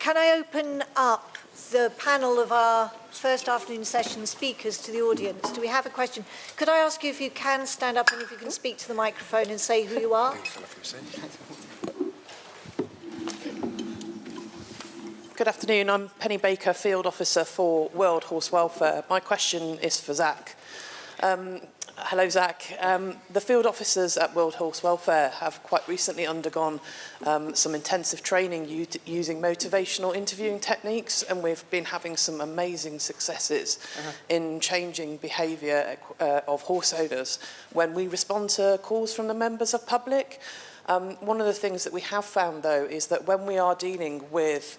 can I open up the panel of our first afternoon session speakers to the audience? Do we have a question? Could I ask you if you can stand up and if you can speak to the microphone and say who you are? Good afternoon, I'm Penny Baker, Field Officer for World Horse Welfare. My question is for Zach. Hello Zach. The field officers at World Horse Welfare have quite recently undergone some intensive training using motivational interviewing techniques, and we've been having some amazing successes in changing behaviour of horse owners when we respond to calls from the members of public. One of the things that we have found though is that when we are dealing with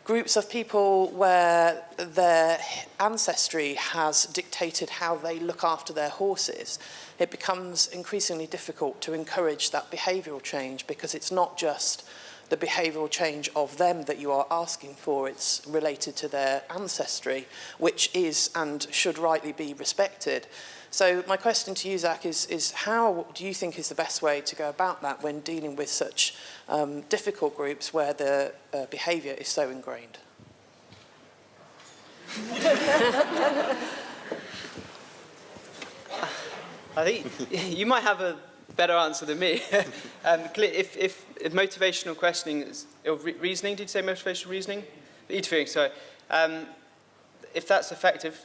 groups of people where their ancestry has dictated how they look after their horses, it becomes increasingly difficult to encourage that behavioural change, because it's not just the behavioural change of them that you are asking for, it's related to their ancestry, which is and should rightly be respected. So my question to you, Zach, is how do you think is the best way to go about that when dealing with such difficult groups where the behaviour is so ingrained? I think you might have a better answer than me. If motivational questioning is, or reasoning, did you say motivational reasoning? Interviewing, sorry. If that's effective,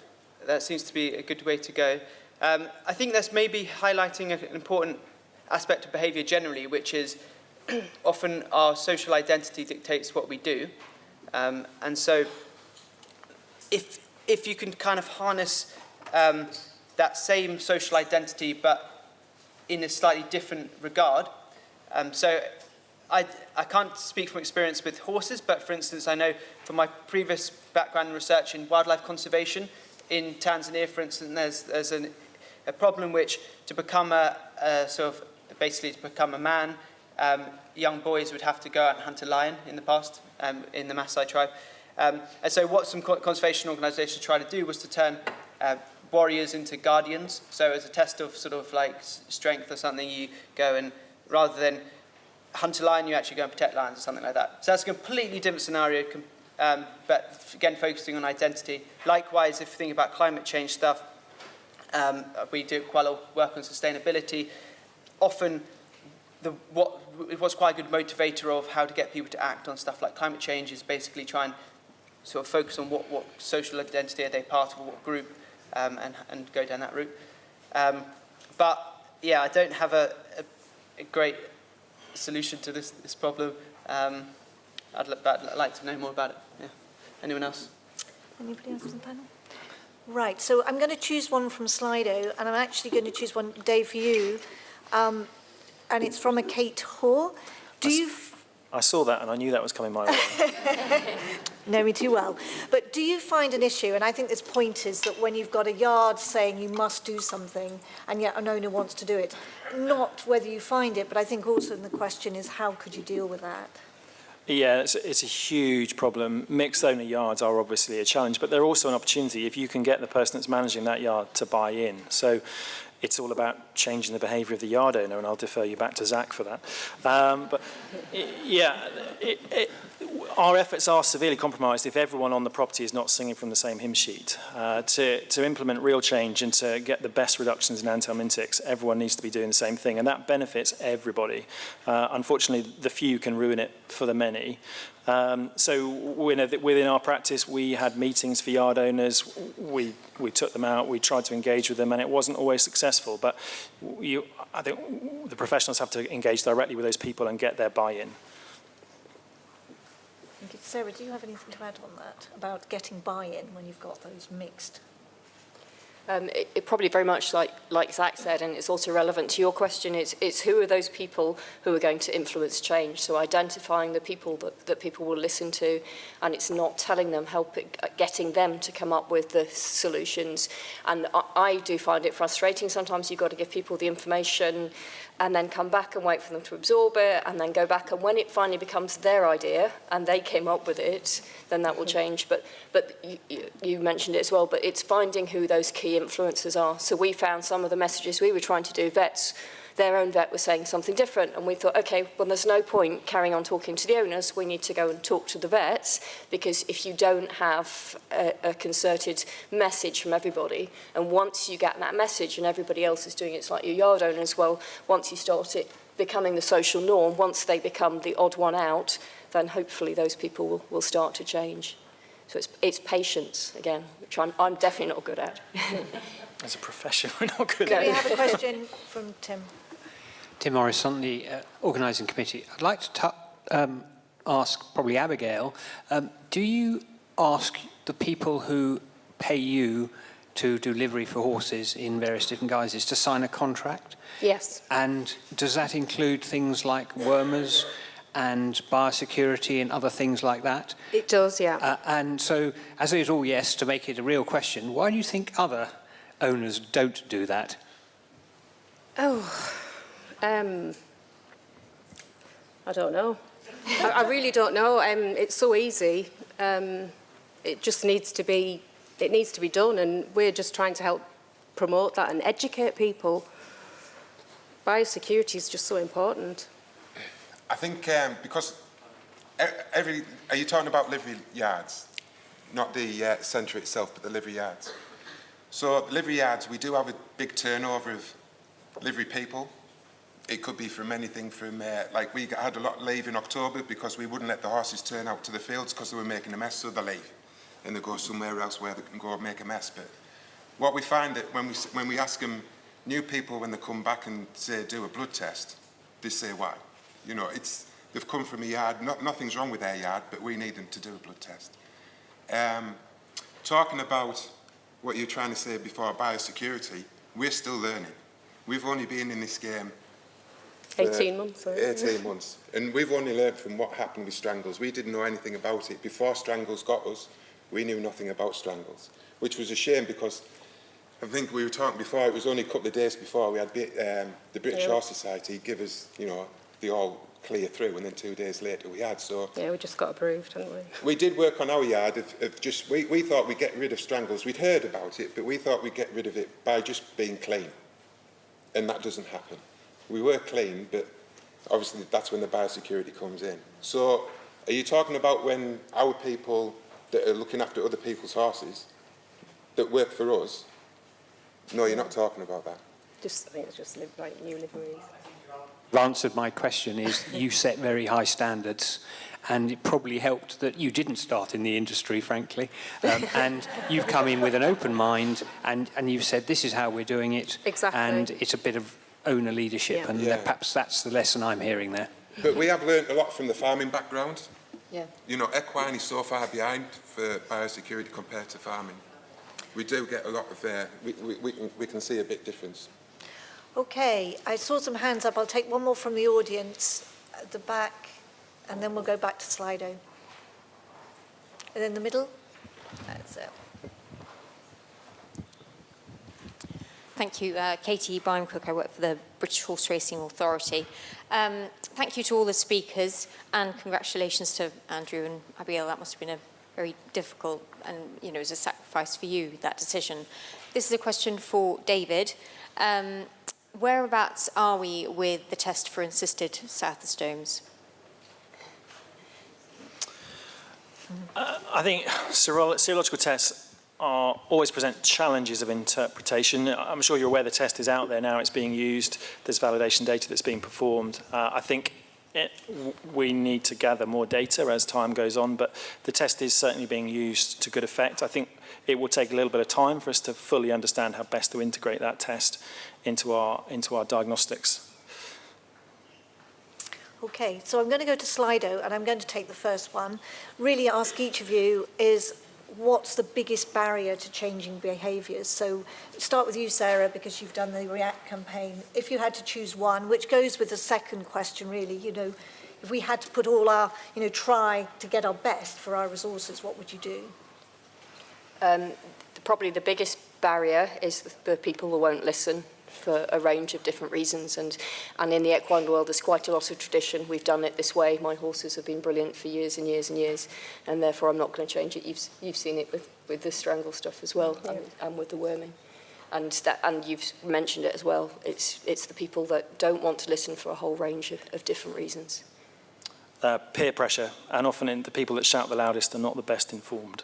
that seems to be a good way to go. I think that's maybe highlighting an important aspect of behaviour generally, which is often our social identity dictates what we do. And so if you can kind of harness that same social identity but in a slightly different regard. So I can't speak from experience with horses, but for instance, I know from my previous background in research in wildlife conservation, in Tanzania, for instance, there's a problem which, to become basically to become a man, young boys would have to go out and hunt a lion in the past, in the Maasai tribe. And so what some conservation organisations tried to do was to turn warriors into guardians. So as a test of sort of like strength or something, you go and, rather than hunt a lion, you actually go and protect lions or something like that. So that's a completely different scenario, but again, focusing on identity. Likewise, if you think about climate change stuff, we do quite a lot of work on sustainability. Often, what's quite a good motivator of how to get people to act on stuff like climate change is basically try and sort of focus on what social identity are they part of, what group, and go down that route. But yeah, I don't have a great solution to this problem. I'd like to know more about it. Yeah. Anyone else? Anybody else on the panel? Right, so I'm going to choose one from Slido, and I'm actually going to choose one, Dave, for you. And it's from a Kate Hoare. I saw that and I knew that was coming my way. Know me too well. But do you find an issue, and I think this point is that when you've got a yard saying you must do something and yet an owner wants to do it, not whether you find it, but I think also the question is how could you deal with that? Yeah, it's a huge problem. Mixed owner yards are obviously a challenge, but they're also an opportunity if you can get the person that's managing that yard to buy in. So it's all about changing the behaviour of the yard owner, and I'll defer you back to Zach for that. Our efforts are severely compromised if everyone on the property is not singing from the same hymn sheet. To implement real change and to get the best reductions in anthelmintics, everyone needs to be doing the same thing, and that benefits everybody. Unfortunately, the few can ruin it for the many. So within our practice, we had meetings for yard owners. We took them out. We tried to engage with them, and it wasn't always successful. But I think the professionals have to engage directly with those people and get their buy-in. Sarah, do you have anything to add on that about getting buy-in when you've got those mixed? It probably very much like Zach said, and it's also relevant to your question, it's who are those people who are going to influence change. So identifying the people that people will listen to, and it's not telling them, getting them to come up with the solutions. And I do find it frustrating. Sometimes you've got to give people the information and then come back and wait for them to absorb it, and then go back, and when it finally becomes their idea and they came up with it, then that will change. But you mentioned it as well, but it's finding who those key influencers are. So we found some of the messages we were trying to do, vets their own vet was saying something different. And we thought, okay, well, there's no point carrying on talking to the owners. We need to go and talk to the vets, because if you don't have a concerted message from everybody, and once you get that message and everybody else is doing it, it's like your yard owners, well, once you start it becoming the social norm, once they become the odd one out, then hopefully those people will start to change. So it's patience, again, which I'm definitely not good at. As a profession, we're not good Do at we it. have a question from Tim? Tim Morris on the organising committee. I'd like to ask probably Abigail, do you ask the people who pay you to do livery for horses in various different guises to sign a contract? Yes. And does that include things like wormers and biosecurity and other things like that? It does, yeah. And so, as it is all yes, to make it a real question, why do you think other owners don't do that? I don't know. I really don't know. It's so easy. It just needs to be done, and we're just trying to help promote that and educate people. Biosecurity is just so important. I think because are you talking about livery yards? Not the centre itself, but the livery yards. So the livery yards, we do have a big turnover of livery people. It could be from anything from, like we had a lot leave in October because we wouldn't let the horses turn out to the fields because they were making a mess, so they leave. And they go somewhere else where they can go and make a mess. But what we find that when we ask them, new people, when they come back and say do a blood test, they say why. You know, they've come from a yard, nothing's wrong with their yard, but we need them to do a blood test. Talking about what you're trying to say before, biosecurity, we're still learning. We've only been in this game for 18 months. 18 months. And we've only learned from what happened with strangles. We didn't know anything about it. Before strangles got us, we knew nothing about strangles, which was a shame because I think we were talking before, it was only a couple of days before we had the British Horse Society give us, you know, the all clear through, and then 2 days later we had. So Yeah, we just got approved, didn't we? we did work on our yard of just, we thought we'd get rid of strangles. We'd heard about it, but we thought we'd get rid of it by just being clean. And that doesn't happen. We were clean, but obviously that's when the biosecurity comes in. So are you talking about when our people that are looking after other people's horses that work for us? No, you're not talking about that. I think it's just like new liveries. You've answered my question is you set very high standards, and it probably helped that you didn't start in the industry, frankly, and you've come in with an open mind, and you've said this is how we're doing it. Exactly. And it's a bit of owner leadership, Yeah. and Yeah. perhaps that's the lesson I'm hearing there. But we have learned a lot from the farming background. Yeah. You know, equine is so far behind for biosecurity compared to farming. We do get a lot of we can see a big difference. Okay, I saw some hands up. I'll take one more from the audience at the back, and then we'll go back to Slido. And in the middle? That's it. Thank you. Katie Byam-Cook, I work for the British Horse Racing Authority. Thank you to all the speakers, and congratulations to Andrew and Abigail. That must have been a very difficult and, you know, it was a sacrifice for you, that decision. This is a question for David. Whereabouts are we with the test for insisted Southerstomes? I think serological tests always present challenges of interpretation. I'm sure you're aware the test is out there now, it's being used, there's validation data that's being performed. I think we need to gather more data as time goes on, but the test is certainly being used to good effect. I think it will take a little bit of time for us to fully understand how best to integrate that test into our diagnostics. Okay, so I'm going to go to Slido, and I'm going to take the first one. Really ask each of you is, what's the biggest barrier to changing behaviours? So start with you, Sarah, because you've done the React campaign. If you had to choose one, which goes with the second question, really, you know, if we had to put all our, you know, try to get our best for our resources, what would you do? Probably the biggest barrier is the people who won't listen for a range of different reasons, and in the equine world there's quite a lot of tradition. We've done it this way. My horses have been brilliant for years and years and years, and therefore I'm not going to change it. You've seen it with the strangle stuff as well, and with the worming. And you've mentioned it as well. It's the people that don't want to listen for a whole range of different reasons. Peer pressure, and often the people that shout the loudest are not the best informed.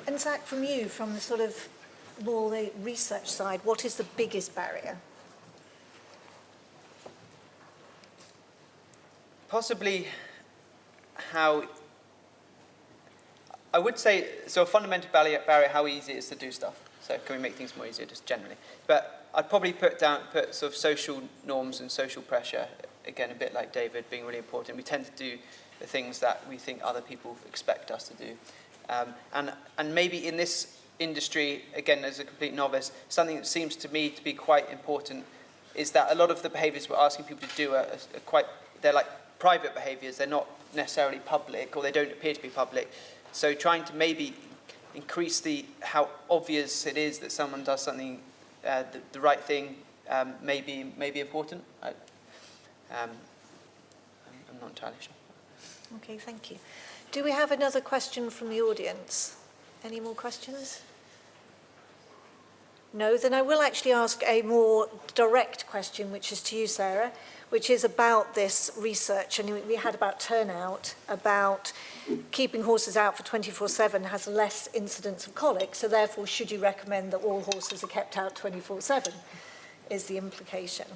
And Zach, from you, from the sort of more the research side, what is the biggest barrier? Possibly how, I would say, so a fundamental barrier, how easy it is to do stuff. So can we make things more easier, just generally? But I'd probably put sort of social norms and social pressure, again, a bit like David, being really important. We tend to do the things that we think other people expect us to do. And maybe in this industry, again, as a complete novice, something that seems to me to be quite important is that a lot of the behaviours we're asking people to do are quite, they're like private behaviours, they're not necessarily public, or they don't appear to be public. So trying to maybe increase how obvious it is that someone does something, the right thing, may be important. I'm not entirely sure. Okay, thank you. Do we have another question from the audience? Any more questions? No, then I will actually ask a more direct question, which is to you, Sarah, which is about this research. And we had about turnout, about keeping horses out for 24/7 has less incidence of colic, so therefore should you recommend that all horses are kept out 24/7, is the implication.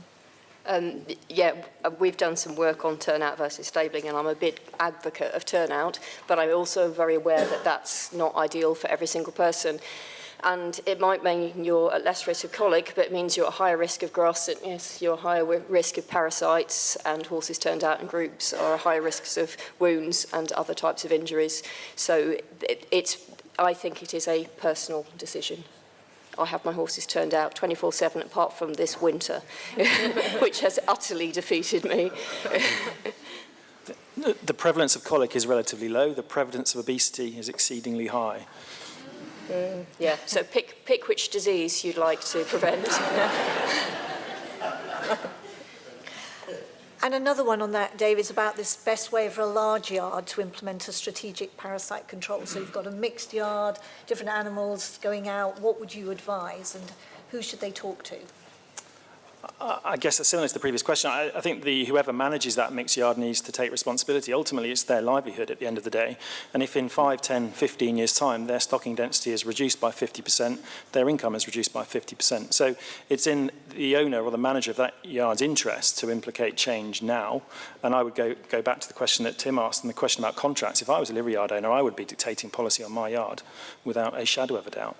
Yeah, we've done some work on turnout versus stabling, and I'm a big advocate of turnout, but I'm also very aware that that's not ideal for every single person. And it might mean you're at less risk of colic, but it means you're at higher risk of grass sickness, you're at higher risk of parasites, and horses turned out in groups are at higher risks of wounds and other types of injuries. So I think it is a personal decision. I have my horses turned out 24/7, apart from this winter, which has utterly defeated me. The prevalence of colic is relatively low. The prevalence of obesity is exceedingly high. Yeah, so pick which disease you'd like to prevent. And another one on that, Dave, is about this best way for a large yard to implement a strategic parasite control. So you've got a mixed yard, different animals going out. What would you advise, and who should they talk to? I guess it's similar to the previous question. I think whoever manages that mixed yard needs to take responsibility. Ultimately, it's their livelihood at the end of the day. And if in 5, 10, 15 years' time, their stocking density is reduced by 50%, their income is reduced by 50%. So it's in the owner or the manager of that yard's interest to implicate change now. And I would go back to the question that Tim asked and the question about contracts. If I was a livery yard owner, I would be dictating policy on my yard without a shadow of a doubt.